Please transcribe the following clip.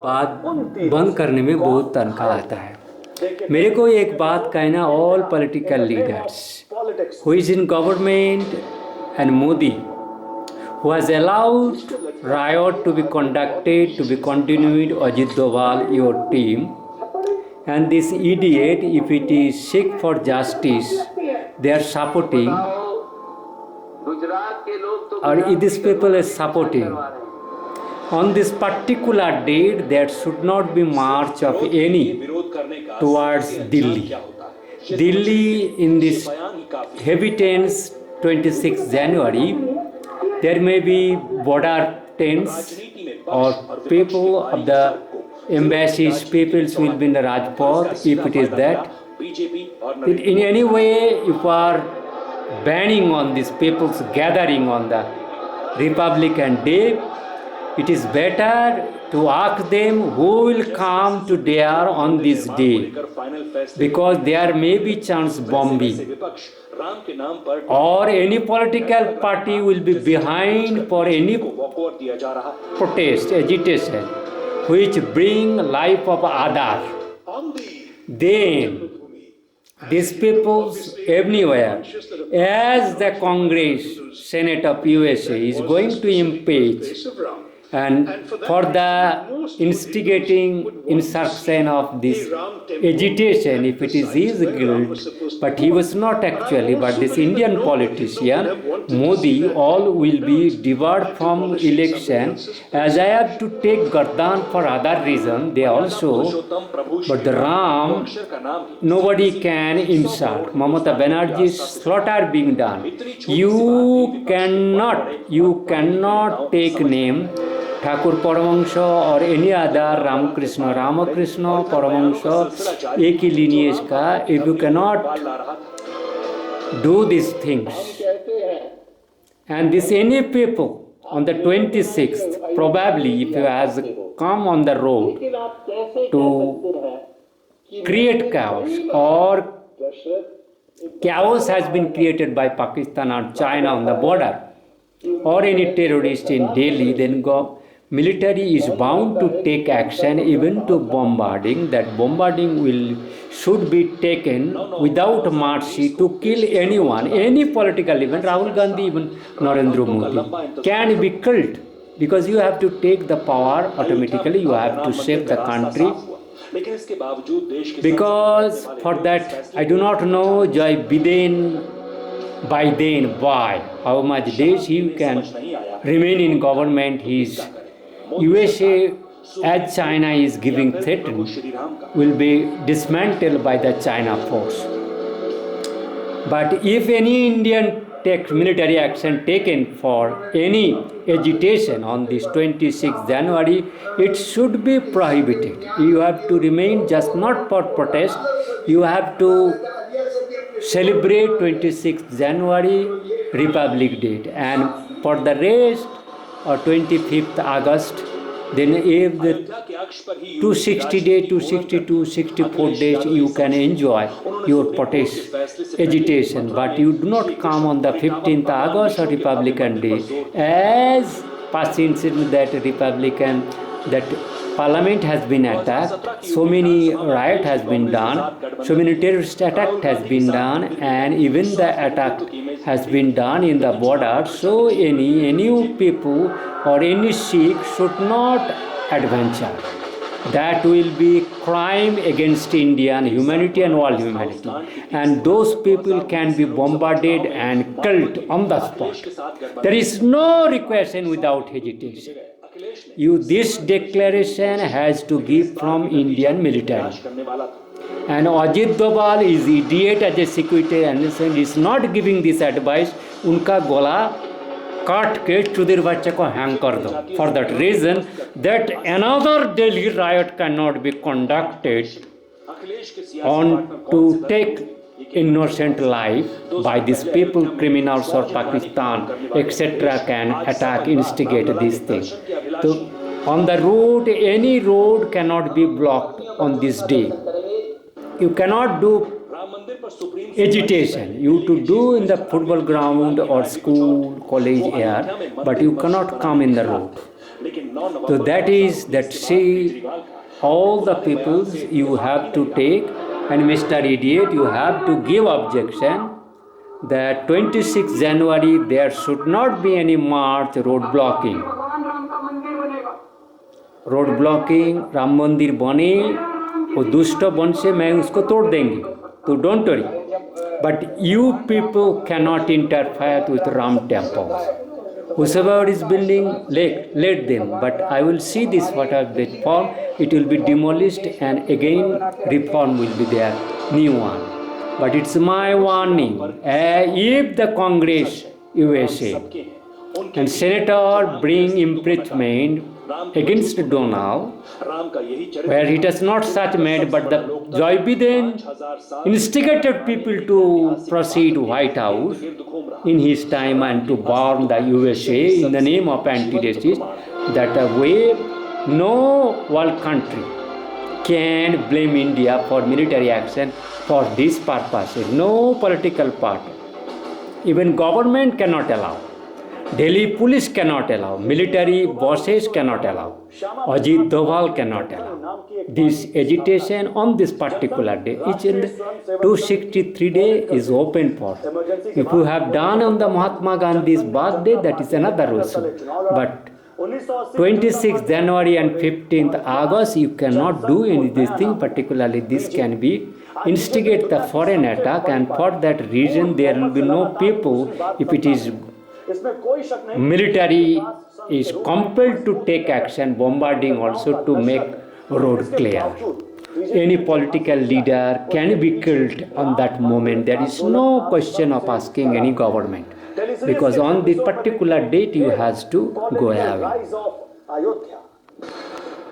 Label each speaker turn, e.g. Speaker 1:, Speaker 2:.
Speaker 1: बात बंद करने में बहुत तनख्वाह आता है। मेरे को एक बात कहना, all political leaders who is in government and Modi who has allowed riot to be conducted, to be continued, Ajit Doval, your team, and this idiot, if it is seek for justice, they are supporting, or these people are supporting. On this particular date, there should not be march of any towards Delhi. Delhi in this heavy tents, 26 January, there may be border tents or people of the embassies, peoples will be in the Rajpath, if it is that. In any way, if you are banning on these people's gathering on the Republican Day, it is better to ask them who will come to there on this day, because there may be chance bombing or any political party will be behind for any protest, agitation which bring life of other. Then these peoples everywhere, as the Congress, Senate of USA is going to impeach, and for the instigating insurrection of this agitation, if it is his guilt, but he was not actually, but this Indian politician, Modi, all will be debarred from election, as I have to take Gardan for other reason, they also, but the Ram, nobody can insult. Mamata Banerjee's slaughter being done. You cannot take name Thakur Paramahansa or any other Ramakrishna Paramahansa, एक ही lineage का, if you cannot do these things, and this any people on the 26th, probably if you has come on the road to create chaos, or chaos has been created by Pakistan or China on the border, or any terrorist in Delhi, then military is bound to take action, even to bombarding. That bombarding should be taken without mercy to kill anyone, any political event. Rahul Gandhi, even Narendra Modi can be killed, because you have to take the power automatically. You have to save the country. Because for that, I do not know Joy Biden why, how much days he can remain in government. His USA, as China is giving threat, will be dismantled by the China force. But if any Indian military action taken for any agitation on this 26th January, it should be prohibited. You have to remain just not for protest, you have to celebrate 26th January Republic Day, and for the rest, or 25th August, then if the 260 days, 262, 64 days, you can enjoy your protest agitation, but you do not come on the 15th August or Republican Day, as past incident that Republican, that Parliament has been attacked, so many riot has been done, so many terrorist attack has been done, and even the attack has been done in the border. So any people or any Sikh should not adventure. That will be crime against Indian humanity and world humanity, and those people can be bombarded and killed on the spot. There is no requestion without hesitation. This declaration has to give from Indian military. And Ajit Doval is idiot as a security analyst, is not giving this advice. उनका गोला काट के चुदिर बच्चे को hang कर दो. For that reason, that another Delhi riot cannot be conducted on to take innocent life by these people, criminals or Pakistan, etc. can attack, instigate these things. So on the road, any road cannot be blocked on this day. You cannot do agitation. You to do in the football ground or school, college area, but you cannot come in the road. So that is that see all the peoples you have to take, and Mr. Idiot, you have to give objection that 26 January there should not be any march, road blocking. Road blocking Ram मंदिर बने वो दुष्ट वंश मैं उसको तोड़ देंगे तो don't worry but you people can not interfere with Ram temple whosoever is building let them but I will see this what are the form it will be demolished and again reform will be there new one but it's my warning if the Congress USA and senator bring impeachment against Donald, where he does not such made, but the Joe Biden instigated people to proceed White House in his time and to burn the USA in the name of anti-racist, that way no world country can blame India for military action for this purpose. No political party, even government cannot allow. Delhi police cannot allow, military bosses cannot allow, Ajit Doval cannot allow. This agitation on this particular day, each and 263 day is open for. If you have done on the Mahatma Gandhi's birthday, that is another issue. But 26th January and 15th August, you cannot do any of these things, particularly this can be instigate the foreign attack, and for that reason there will be no people if it is military is compelled to take action, bombarding also to make road clear. Any political leader can be killed on that moment. There is no question of asking any government because on this particular date you has to go away.